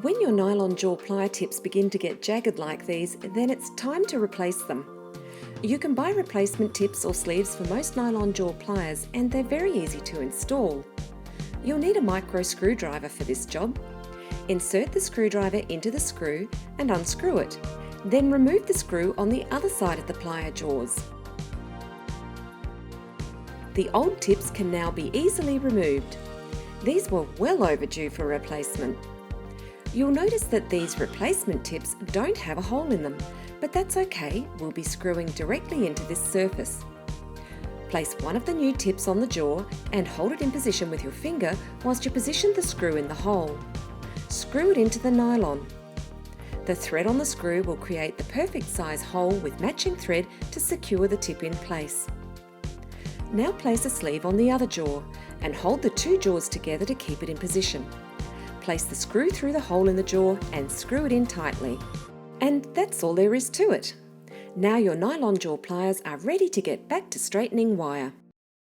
When your nylon jaw plier tips begin to get jagged like these, then it's time to replace them. You can buy replacement tips or sleeves for most nylon jaw pliers, and they're very easy to install. You'll need a micro screwdriver for this job. Insert the screwdriver into the screw and unscrew it. Then remove the screw on the other side of the plier jaws. The old tips can now be easily removed. These were well overdue for replacement. You'll notice that these replacement tips don't have a hole in them, but that's okay, we'll be screwing directly into this surface. Place one of the new tips on the jaw and hold it in position with your finger whilst you position the screw in the hole. Screw it into the nylon. The thread on the screw will create the perfect size hole with matching thread to secure the tip in place. Now place a sleeve on the other jaw and hold the two jaws together to keep it in position. Place the screw through the hole in the jaw and screw it in tightly. And that's all there is to it. Now your nylon jaw pliers are ready to get back to straightening wire.